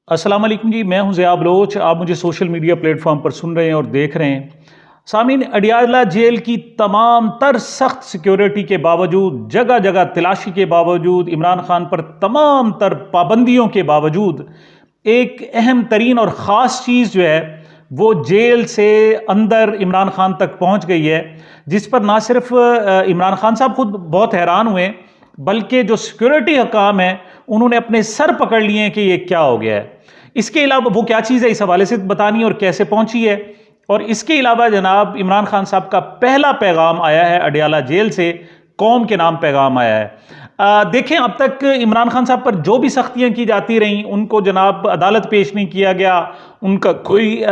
अस्सलाम वालेकुम जी, मैं हूं ज़िया बलोच। आप मुझे सोशल मीडिया प्लेटफॉर्म पर सुन रहे हैं और देख रहे हैं। सामीन, अडियाला जेल की तमाम तर सख्त सिक्योरिटी के बावजूद, जगह जगह तलाशी के बावजूद, इमरान खान पर तमाम तर पाबंदियों के बावजूद एक अहम तरीन और ख़ास चीज़ जो है वो जेल से अंदर इमरान खान तक पहुंच गई है, जिस पर ना सिर्फ इमरान खान साहब खुद बहुत हैरान हुए, बल्कि जो सिक्योरिटी हकाम है उन्होंने अपने सर पकड़ लिए हैं कि ये क्या हो गया है। इसके अलावा वो क्या चीज़ है, इस हवाले से बतानी है और कैसे पहुंची है। और इसके अलावा जनाब इमरान खान साहब का पहला पैगाम आया है अडियाला जेल से, कौम के नाम पैगाम आया है। देखें, अब तक इमरान खान साहब पर जो भी सख्तियां की जाती रहीं, उनको जनाब अदालत पेश नहीं किया गया, उनका कोई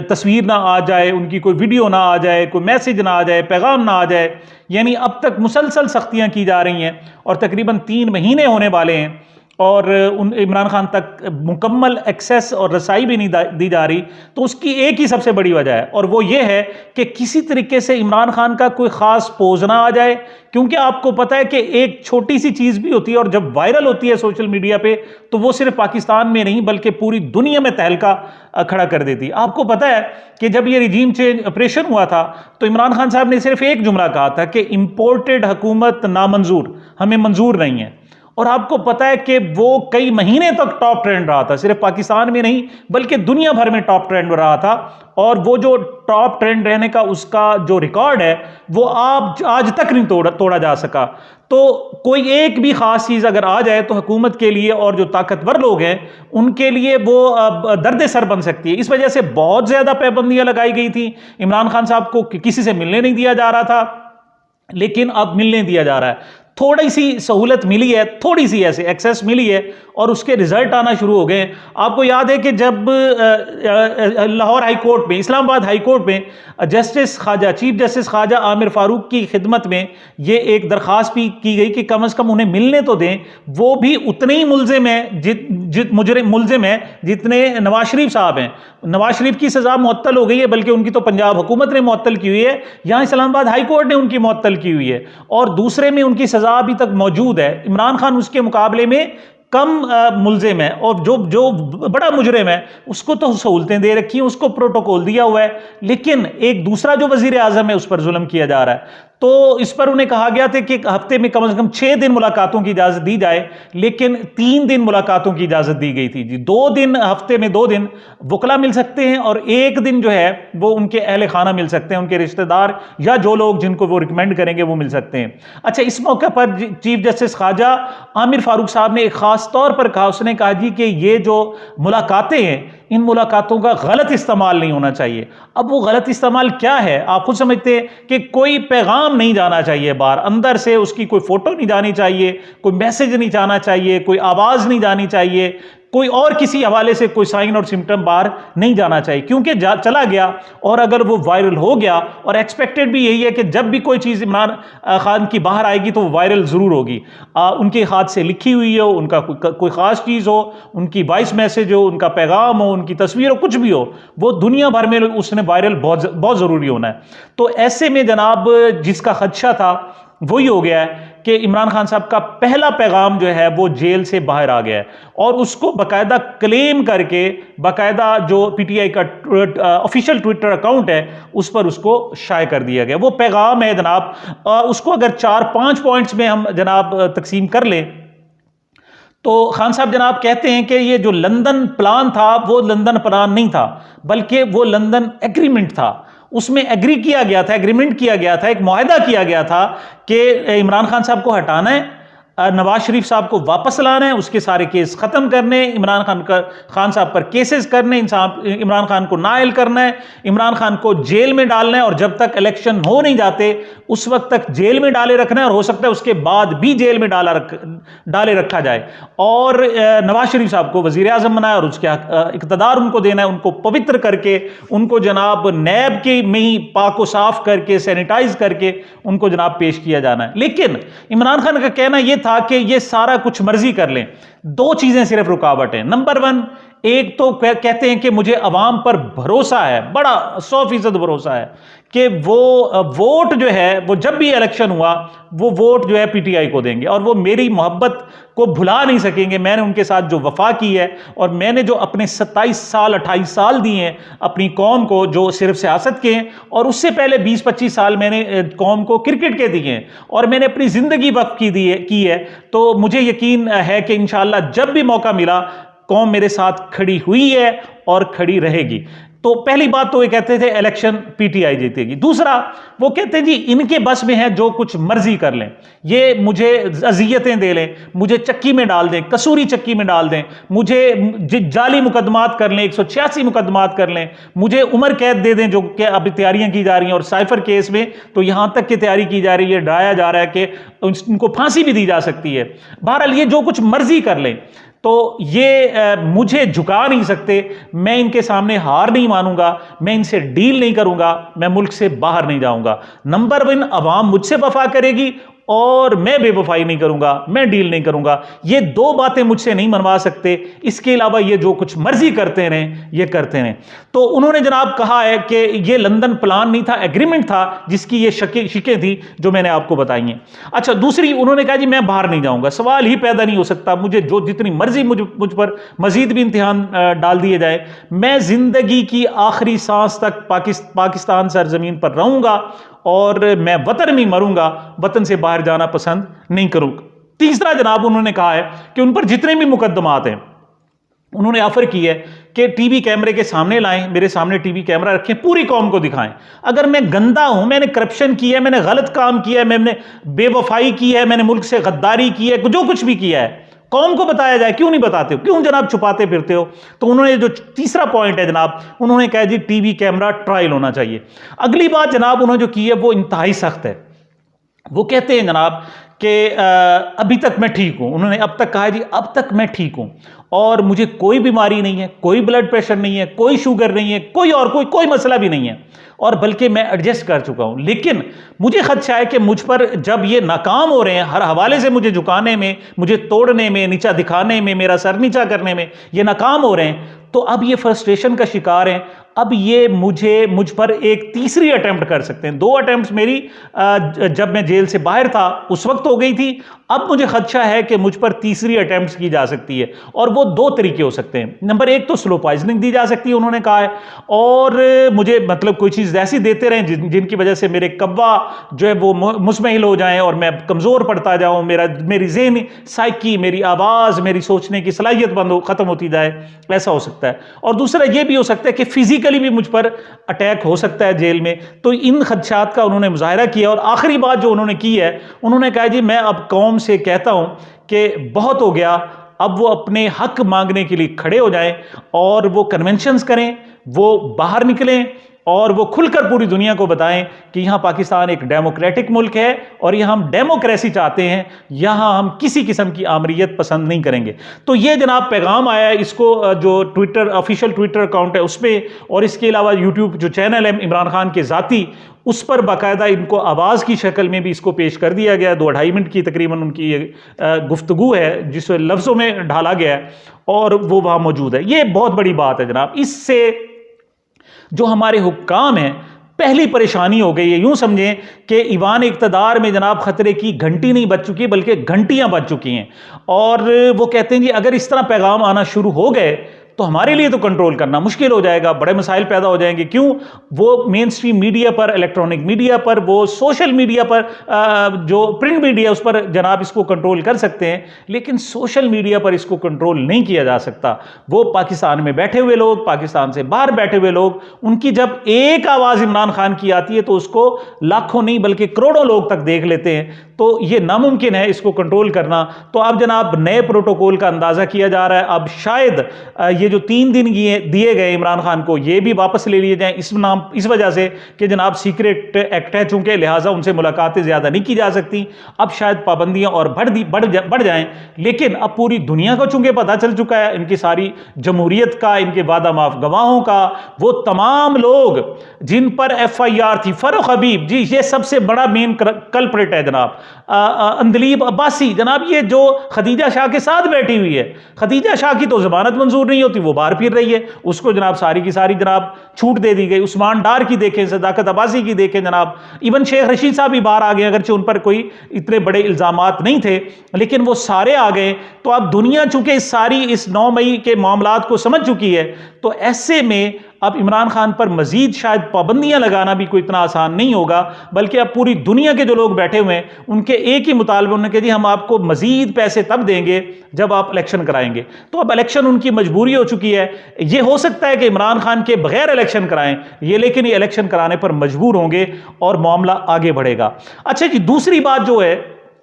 तस्वीर ना आ जाए, उनकी कोई वीडियो ना आ जाए, कोई मैसेज ना आ जाए, पैगाम ना आ जाए, यानी अब तक मुसलसल सख्तियां की जा रही हैं और तकरीबन 3 महीने होने वाले हैं और उन इमरान खान तक मुकम्मल एक्सेस और रसाई भी नहीं दी जा रही। तो उसकी एक ही सबसे बड़ी वजह है और वो ये है कि किसी तरीके से इमरान खान का कोई ख़ास पोज ना आ जाए, क्योंकि आपको पता है कि एक छोटी सी चीज़ भी होती है और जब वायरल होती है सोशल मीडिया पे तो वो सिर्फ पाकिस्तान में नहीं बल्कि पूरी दुनिया में तहलका खड़ा कर देती है। आपको पता है कि जब ये रिजीम चेंज ऑपरेशन हुआ था तो इमरान खान साहब ने सिर्फ एक जुमला कहा था कि इंपोर्टेड हुकूमत नामंजूर, हमें मंजूर नहीं है। और आपको पता है कि वो कई महीने तक टॉप ट्रेंड रहा था, सिर्फ पाकिस्तान में नहीं बल्कि दुनिया भर में टॉप ट्रेंड रहा था। और वो जो टॉप ट्रेंड रहने का उसका जो रिकॉर्ड है वो आप आज तक नहीं तोड़ा जा सका। तो कोई एक भी खास चीज़ अगर आ जाए तो हुकूमत के लिए और जो ताकतवर लोग हैं उनके लिए वो दर्द सर बन सकती है। इस वजह से बहुत ज़्यादा पाबंदियां लगाई गई थी। इमरान खान साहब को किसी से मिलने नहीं दिया जा रहा था, लेकिन अब मिलने दिया जा रहा है। थोड़ी सी सहूलत मिली है, थोड़ी सी ऐसे एक्सेस मिली है और उसके रिजल्ट आना शुरू हो गए। आपको याद है कि जब लाहौर हाई कोर्ट में, इस्लामाबाद हाई कोर्ट में justice Khawaja, chief justice Khawaja Aamir Farooq की खिदमत में ये एक दरख्वास्त भी की गई कि कम से कम उन्हें मिलने तो दें, वो भी उतने ही मुल्जिम है मुल्जिम है जितने नवाज शरीफ साहब हैं। नवाज शरीफ की सजा मुअत्तल हो गई है, बल्कि उनकी तो पंजाब हुकूमत ने मुअत्तल की हुई है, यहाँ इस्लामाबाद हाई कोर्ट ने उनकी मुअत्तल की हुई है और दूसरे में उनकी सजा अभी तक मौजूद है। इमरान खान उसके मुकाबले में कम मुल्जिम है और जो बड़ा मुजरिम है उसको तो सहूलतें दे रखी हैं, उसको प्रोटोकॉल दिया हुआ है, लेकिन एक दूसरा जो वजीर आजम है उस पर जुल्म किया जा रहा है। तो इस पर उन्हें कहा गया था कि हफ्ते में कम से कम 6 दिन मुलाकातों की इजाजत दी जाए, लेकिन 3 दिन मुलाकातों की इजाजत दी गई थी जी। 2 दिन, हफ्ते में 2 दिन वकला मिल सकते हैं और 1 दिन जो है वो उनके अहले खाना मिल सकते हैं, उनके रिश्तेदार या जो लोग जिनको वो रिकमेंड करेंगे वो मिल सकते हैं। अच्छा, इस मौके पर चीफ जस्टिस ख्वाजा आमिर फारूक साहब ने एक खास तौर पर कहा, उसने कहा जी कि ये जो मुलाकातें हैं इन मुलाकातों का गलत इस्तेमाल नहीं होना चाहिए। अब वो गलत इस्तेमाल क्या है आप खुद समझते हैं कि कोई पैगाम नहीं जाना चाहिए बाहर, अंदर से उसकी कोई फोटो नहीं जानी चाहिए, कोई मैसेज नहीं जाना चाहिए, कोई आवाज नहीं जानी चाहिए, कोई और किसी हवाले से कोई साइन और सिम्टम बाहर नहीं जाना चाहिए, क्योंकि चला गया और अगर वो वायरल हो गया, और एक्सपेक्टेड भी यही है कि जब भी कोई चीज़ इमरान खान की बाहर आएगी तो वो वायरल ज़रूर होगी। उनके हाथ से लिखी हुई हो, उनका कोई ख़ास चीज़ हो, उनकी वॉइस मैसेज हो, उनका पैगाम हो, उनकी तस्वीर हो, कुछ भी हो, वो दुनिया भर में उसने वायरल बहुत ज़रूरी होना है। तो ऐसे में जनाब जिसका खदशा था वही हो गया है कि इमरान खान साहब का पहला पैगाम जो है वो जेल से बाहर आ गया है और उसको बाकायदा क्लेम करके, बाकायदा जो पीटीआई का ऑफिशियल ट्विटर अकाउंट है उस पर उसको शाये कर दिया गया। वो पैगाम है जनाब, उसको अगर 4-5 पॉइंट्स में हम जनाब तकसीम कर लें तो खान साहब जनाब कहते हैं कि ये जो लंदन प्लान था वो लंदन प्लान नहीं था, बल्कि वो लंदन एग्रीमेंट था। उसमें एग्री किया गया था, एग्रीमेंट किया गया था, एक मुआहदा किया गया था कि इमरान खान साहब को हटाना है, नवाज शरीफ साहब को वापस लाना है, उसके सारे केस खत्म करने, इमरान खान साहब पर केसेस करने, इमरान खान को नाअहल करना है, इमरान खान को जेल में डालना है और जब तक इलेक्शन हो नहीं जाते उस वक्त तक जेल में डाले रखना है और हो सकता है उसके बाद भी जेल में डाले रखा जाए और नवाज शरीफ साहब को वजीर आजम बनाया और उसके इक़्तिदार उनको देना है, उनको पवित्र करके, उनको जनाब नैब के में ही पाको साफ करके, सैनिटाइज करके उनको जनाब पेश किया जाना है। लेकिन इमरान खान का कहना यह था कि ये सारा कुछ मर्जी कर लें, 2 चीजें सिर्फ रुकावट है। नंबर 1, एक तो कहते हैं कि मुझे अवाम पर भरोसा है, बड़ा 100% भरोसा है कि वो वोट जो है वो जब भी इलेक्शन हुआ वो वोट जो है पीटीआई को देंगे और वो मेरी मोहब्बत को भुला नहीं सकेंगे। मैंने उनके साथ जो वफा की है और मैंने जो अपने 27 साल 28 साल दिए हैं अपनी कौम को, जो सिर्फ सियासत के हैं, और उससे पहले 20-25 साल मैंने कौम को क्रिकेट के दिए हैं और मैंने अपनी ज़िंदगी वक्फ की है। तो मुझे यकीन है कि इंशाअल्लाह जब भी मौका मिला कौम मेरे साथ खड़ी हुई है और खड़ी रहेगी। तो पहली बात तो ये कहते थे इलेक्शन पीटीआई जीतेगी। दूसरा वो कहते हैं जी इनके बस में है जो कुछ मर्जी कर लें, ये मुझे अजियतें दे लें, मुझे चक्की में डाल दें, कसूरी चक्की में डाल दें, मुझे जाली मुकदमात कर लें, 186 मुकदमात कर लें, मुझे उम्र कैद दे दें जो कि अभी तैयारियां की जा रही हैं। और साइफर केस में तो यहां तक की तैयारी की जा रही है, डराया जा रहा है कि उनको फांसी भी दी जा सकती है। बहरहाल ये जो कुछ मर्जी कर लें, तो ये मुझे झुका नहीं सकते। मैं इनके सामने हार नहीं मानूंगा, मैं इनसे डील नहीं करूंगा, मैं मुल्क से बाहर नहीं जाऊंगा। नंबर 1 अवाम मुझसे वफा करेगी और मैं बेवफाई नहीं करूंगा, मैं डील नहीं करूंगा। ये दो बातें मुझसे नहीं मनवा सकते। इसके अलावा ये जो कुछ मर्जी करते रहें, ये करते रहें। तो उन्होंने जनाब कहा है कि ये लंदन प्लान नहीं था, एग्रीमेंट था जिसकी ये शिकें थी जो मैंने आपको बताई हैं। अच्छा, दूसरी उन्होंने कहा जी मैं बाहर नहीं जाऊंगा, सवाल ही पैदा नहीं हो सकता। मुझे जो जितनी मर्जी मुझ पर मजीद भी इम्तिहान डाल दिए जाए, मैं जिंदगी की आखिरी सांस तक पाकिस्तान सरजमीन पर रहूंगा और मैं वतन में मरूंगा, वतन से बाहर जाना पसंद नहीं करूंगा। तीसरा जनाब उन्होंने कहा है कि उन पर जितने भी मुकदमात हैं उन्होंने ऑफर की है कि टीवी कैमरे के सामने लाएं, मेरे सामने टीवी कैमरा रखें, पूरी कौम को दिखाएं। अगर मैं गंदा हूं, मैंने करप्शन किया है, मैंने गलत काम किया है, मैंने बेवफाई की है, मैंने मुल्क से गद्दारी की है, जो कुछ भी किया है कौम को बताया जाए। क्यों नहीं बताते हो, क्यों जनाब छुपाते फिरते हो? तो उन्होंने जो तीसरा पॉइंट है जनाब, उन्होंने कहा जी टीवी कैमरा ट्रायल होना चाहिए। अगली बात जनाब उन्होंने जो की है वो इंतहाई सख्त है। वो कहते हैं जनाब कि अभी तक मैं ठीक हूं। उन्होंने अब तक कहा जी अब तक मैं ठीक हूं और मुझे कोई बीमारी नहीं है, कोई ब्लड प्रेशर नहीं है, कोई शुगर नहीं है, कोई मसला भी नहीं है, और बल्कि मैं एडजस्ट कर चुका हूं। लेकिन मुझे खदशा है कि मुझ पर जब ये नाकाम हो रहे हैं, हर हवाले से मुझे झुकाने में, मुझे तोड़ने में, नीचा दिखाने में, मेरा सर नीचा करने में ये नाकाम हो रहे हैं, तो अब ये फ्रस्ट्रेशन का शिकार हैं। अब ये मुझ पर एक तीसरी अटेम्प्ट कर सकते हैं। 2 अटेम्प्ट मेरी जब मैं जेल से बाहर था उस वक्त हो गई थी, अब मुझे खदशा है कि मुझ पर तीसरी अटेम्प्ट की जा सकती है, और वो 2 तरीके हो सकते हैं। नंबर 1 तो स्लो पॉइजनिंग दी जा सकती है, उन्होंने कहा है, और मुझे मतलब कोई चीज़ ऐसी देते रहें जिनकी वजह से मेरे कब्बा जो है वो मुस्महिल हो जाएं और मैं कमज़ोर पड़ता जाऊं, मेरी ज़हनी साइकी, मेरी आवाज़, मेरी सोचने की सलाहियत ख़त्म होती जाए, ऐसा हो सकता है। और दूसरा ये भी हो सकता है कि फिजिकली भी मुझ पर अटैक हो सकता है जेल में। तो इन खदशात का उन्होंने मुजाहरा किया। और आखिरी बात जो उन्होंने की है, उन्होंने कहा जी मैं अब कौम से कहता हूं कि बहुत हो गया, अब वो अपने हक मांगने के लिए खड़े हो जाएं और वो कन्वेंशंस करें, वो बाहर निकलें और वो खुलकर पूरी दुनिया को बताएं कि यहां पाकिस्तान एक डेमोक्रेटिक मुल्क है और यहां हम डेमोक्रेसी चाहते हैं, यहां हम किसी किस्म की आमरीत पसंद नहीं करेंगे। तो ये जनाब पैगाम आया है। इसको जो ट्विटर ऑफिशियल ट्विटर अकाउंट है उस पर, और इसके अलावा यूट्यूब जो चैनल है इमरान खान के ज़ाती, उस पर बाकायदा इनको आवाज़ की शक्ल में भी इसको पेश कर दिया गया। 2-2.5 मिनट की तकरीबन उनकी गुफ्तगू है जिसे लफ्ज़ों में ढाला गया है और वो वहाँ मौजूद है। ये बहुत बड़ी बात है जनाब। इससे जो हमारे हुक्काम हैं पहली परेशानी हो गई है। यूं समझें कि ईवान इक़्तिदार में जनाब खतरे की घंटी नहीं बज चुकी बल्कि घंटियां बज चुकी हैं, और वो कहते हैं जी अगर इस तरह पैगाम आना शुरू हो गए तो हमारे लिए तो कंट्रोल करना मुश्किल हो जाएगा, बड़े मसाइल पैदा हो जाएंगे। क्यों? वो मेन स्ट्रीम मीडिया पर, इलेक्ट्रॉनिक मीडिया पर, वो सोशल मीडिया पर, जो प्रिंट मीडिया उस पर जनाब इसको कंट्रोल कर सकते हैं, लेकिन सोशल मीडिया पर इसको कंट्रोल नहीं किया जा सकता। वो पाकिस्तान में बैठे हुए लोग, पाकिस्तान से बाहर बैठे हुए लोग, उनकी जब एक आवाज़ इमरान खान की आती है तो उसको लाखों नहीं बल्कि करोड़ों लोग तक देख लेते हैं। तो ये नामुमकिन है इसको कंट्रोल करना। तो अब जनाब नए प्रोटोकॉल का अंदाज़ा किया जा रहा है। अब शायद ये जो 3 दिन दिए गए इमरान खान को, ये भी वापस ले लिए जाएं इस वजह से कि जनाब सीक्रेट एक्ट है चूंकि, लिहाजा उनसे मुलाकातें ज़्यादा नहीं की जा सकती। अब शायद पाबंदियां और बढ़ जाएं। लेकिन अब पूरी दुनिया को चूंकि पता चल चुका है इनकी सारी जमहूरियत का, इनके वादा माफ गवाहों का, वो तमाम लोग जिन पर FIR थी, फरूख हबीब जी ये सबसे बड़ा मेन कल्प्रिट है जनाब, अंदलीब अब्बासी जनाब, ये जो खदीजा शाह के साथ बैठी हुई है, खदीजा शाह की तो जमानत मंजूर नहीं होती, थी वो बाहर फिर रही है, उसको जनाब सारी की सारी जनाब छूट दे दी गई। उस्मान डार की देखें, सदाकत अब्बासी की देखें जनाब, इवन शेख रशीद साहब भी बाहर आ गए, अगरचे उन पर कोई इतने बड़े इल्जामात नहीं थे लेकिन वो सारे आ गए। तो अब दुनिया चूंकि इस 9 मई के मामलात को समझ चुकी है, तो ऐसे में अब इमरान खान पर मजीद शायद पाबंदियां लगाना भी कोई इतना आसान नहीं होगा, बल्कि अब पूरी दुनिया के जो लोग बैठे हुए हैं उनके एक ही मुतालबे, उन्होंने कहा जी हम आपको मजीद पैसे तब देंगे जब आप इलेक्शन कराएंगे। तो अब इलेक्शन उनकी मजबूरी हो चुकी है। ये हो सकता है कि इमरान खान के बगैर इलेक्शन कराएं ये, लेकिन ये इलेक्शन कराने पर मजबूर होंगे और मामला आगे बढ़ेगा। अच्छा जी, दूसरी बात जो है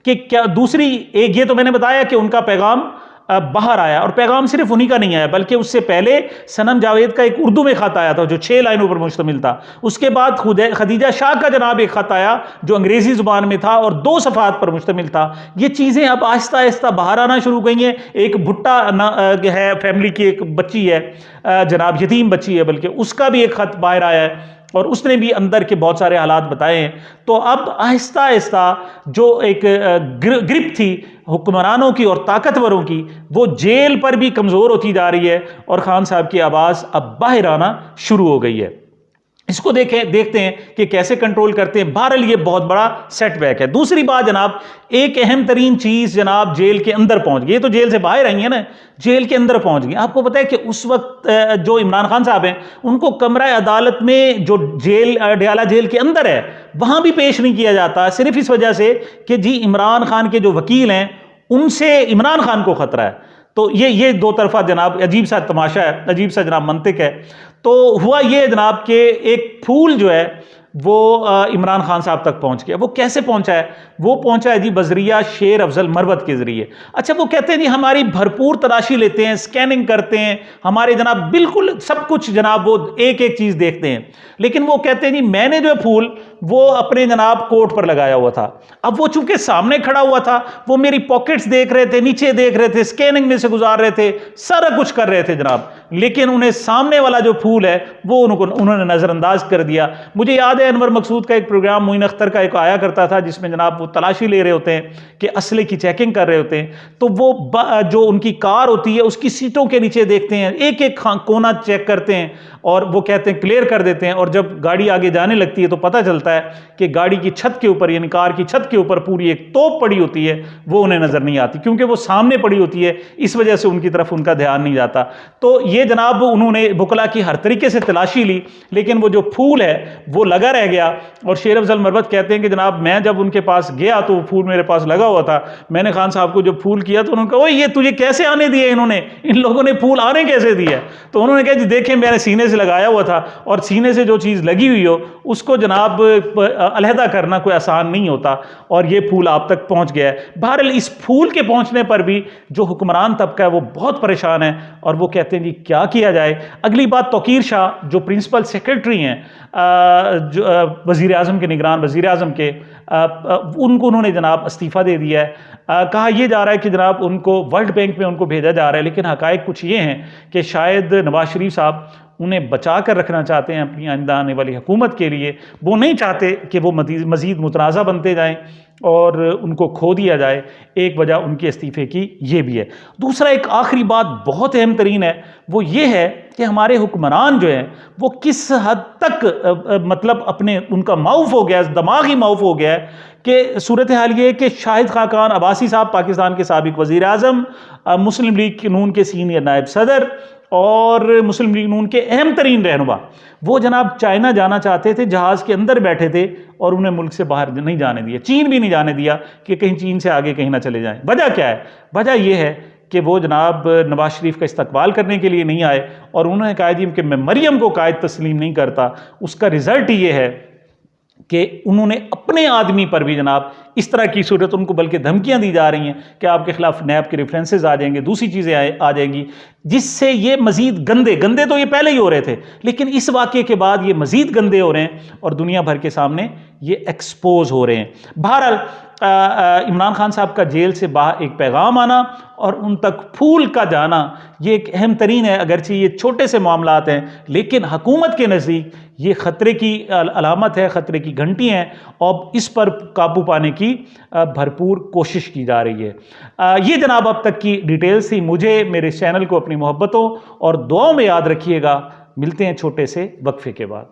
कि क्या दूसरी एक, ये तो मैंने बताया कि उनका पैगाम बाहर आया, और पैगाम सिर्फ उन्हीं का नहीं आया बल्कि उससे पहले सनम जावेद का एक उर्दू में खत आया था जो 6 लाइनों पर मुश्तमिल था। उसके बाद खदीजा शाह का जनाब एक खत आया जो अंग्रेजी जुबान में था और 2 सफ़ात पर मुश्तमिल था। ये चीज़ें अब आहिस्ता आहिस्ता बाहर आना शुरू गई हैं। एक भुट्टा है, फैमिली की एक बच्ची है जनाब, यतीम बच्ची है बल्कि, उसका भी एक खत बाहर आया है और उसने भी अंदर के बहुत सारे हालात बताए हैं। तो अब आहिस्ता आहिस्ता जो एक ग्रिप थी हुक्मरानों की और ताकतवरों की, वो जेल पर भी कमज़ोर होती जा रही है और खान साहब की आवाज़ अब बाहर आना शुरू हो गई है। इसको देखते हैं कि कैसे कंट्रोल करते हैं। बहरहाल ये बहुत बड़ा सेटबैक है। दूसरी बात जनाब, एक अहम तरीन चीज़ जनाब जेल के अंदर पहुंच गई। ये तो जेल से बाहर आई है ना, जेल के अंदर पहुंच गई। आपको पता है कि उस वक्त जो इमरान खान साहब हैं उनको कमरा अदालत में जो जेल अडयाला जेल के अंदर है वहां भी पेश नहीं किया जाता, सिर्फ इस वजह से कि जी इमरान खान के जो वकील हैं उनसे इमरान खान को खतरा है। तो ये 2 तरफा जनाब अजीब सा तमाशा है, अजीब सा जनाब मंतिक है। तो हुआ ये जनाब कि एक फूल जो है वो इमरान खान साहब तक पहुंच गया। वो कैसे पहुंचा है? वो पहुंचा है जी बजरिया शेर अफजल मरवत के जरिए। अच्छा, वो कहते हैं जी हमारी भरपूर तलाशी लेते हैं, स्कैनिंग करते हैं, हमारे जनाब बिल्कुल सब कुछ जनाब वो एक एक चीज़ देखते हैं, लेकिन वो कहते हैं जी मैंने जो फूल वो अपने जनाब कोट पर लगाया हुआ था। अब वो चूंकि सामने खड़ा हुआ था, वो मेरी पॉकेट्स देख रहे थे, नीचे देख रहे थे, स्कैनिंग में से गुजार रहे थे, सारा कुछ कर रहे थे जनाब, लेकिन उन्हें सामने वाला जो फूल है वो उन्होंने नज़रअंदाज कर दिया। मुझे याद है अनवर मकसूद का एक प्रोग्राम मोइन अख्तर का एक आया करता था जिसमें जनाब वो तलाशी ले रहे होते हैं कि असले की चेकिंग कर रहे होते हैं। तो वो जो उनकी कार होती है उसकी सीटों के नीचे देखते हैं, एक एक कोना चेक करते हैं और वो कहते हैं क्लियर कर देते हैं। और जब गाड़ी आगे जाने लगती है तो पता चलता है कि गाड़ी की छत के ऊपर यानी कार की छत के ऊपर पूरी एक तोप पड़ी होती है, वो उन्हें नजर नहीं आती क्योंकि वो सामने पड़ी होती है, इस वजह से उनकी तरफ उनका ध्यान नहीं जाता। तो ये जनाब उन्होंने बुकला की हर तरीके से तलाशी ली, लेकिन वो जो फूल है वो लगा रह गया। और शेर अफजल मरवत कहते हैं कि जनाब मैं जब उनके पास गया तो वो फूल मेरे पास लगा हुआ था। मैंने खान साहब को जब फूल किया तो उन्होंने कहा, ओए ये तुझे कैसे आने दिए इन्होंने, इन लोगों ने फूल आने कैसे दिया? तो उन्होंने कहा जी देखें मैंने सीने से लगाया हुआ था, और सीने से जो चीज़ लगी हुई हो उसको जनाब अलहदा करना कोई आसान नहीं होता, और ये फूल आप तक पहुंच गया है। बहरहाल इस फूल के पहुंचने पर भी जो हुक्मरान तबका है वो बहुत परेशान है और वो कहते हैं जी क्या किया जाए। अगली बात, तौकीर शाह जो प्रिंसिपल सेक्रेटरी हैं जो वज़ीर आज़म के निगरान वज़ीर आज़म के, उनको उन्होंने जनाब इस्तीफ़ा दे दिया है। कहा यह जा रहा है कि जनाब उनको वर्ल्ड बैंक में उनको भेजा जा रहा है, लेकिन हक़ाइक़ कुछ ये हैं कि शायद नवाज शरीफ साहब उन्हें बचा कर रखना चाहते हैं अपनी आइंदा आने वाली हुकूमत के लिए। वो नहीं चाहते कि वो मज़ीद मुतनाज़ा बनते जाएं और उनको खो दिया जाए। एक वजह उनके इस्तीफ़े की ये भी है। दूसरा, एक आखिरी बात बहुत अहम तरीन है, वो ये है कि हमारे हुक्मरान जो हैं वो किस हद तक मतलब अपने उनका माऊफ हो गया, दिमागी माऊफ हो गया है कि सूरत हाल ये है कि शाहिद खाकान अब्बासी साहब पाकिस्तान के साबिक़ वज़ीर आज़म, मुस्लिम लीग नून के सीनियर नायब सदर और मुस्लिम लीग नून के अहम तरीन रहनुमा, वो जनाब चाइना जाना चाहते थे, जहाज़ के अंदर बैठे थे और उन्हें मुल्क से बाहर नहीं जाने दिया, चीन भी नहीं जाने दिया कि कहीं चीन से आगे कहीं ना चले जाएं। वजह क्या है? वजह यह है कि वो जनाब नवाज शरीफ का इस्तकबाल करने के लिए नहीं आए और उन्होंने कहा जी कि मैं मरियम को कायद तस्लीम नहीं करता। उसका रिज़ल्ट ये है कि उन्होंने अपने आदमी पर भी जनाब इस तरह की सूरत, उनको बल्कि धमकियां दी जा रही हैं कि आपके खिलाफ नैब के रेफरेंसेस आ जाएंगे, दूसरी चीज़ें आ जाएंगी, जिससे ये मज़ीद गंदे तो ये पहले ही हो रहे थे, लेकिन इस वाक़े के बाद ये मज़ीद गंदे हो रहे हैं और दुनिया भर के सामने ये एक्सपोज हो रहे हैं। बहरहाल इमरान खान साहब का जेल से बाहर एक पैगाम आना और उन तक फूल का जाना, ये एक अहम तरीन है। अगरचे ये छोटे से मामलात हैं, लेकिन हुकूमत के नज़दीक ये ख़तरे की अलामत है, ख़तरे की घंटी हैं, और इस पर काबू पाने की भरपूर कोशिश की जा रही है। ये जनाब अब तक की डिटेल्स थी। मुझे, मेरे चैनल को अपनी मोहब्बतों और दुआओं में याद रखिएगा। मिलते हैं छोटे से वक्फे के बाद।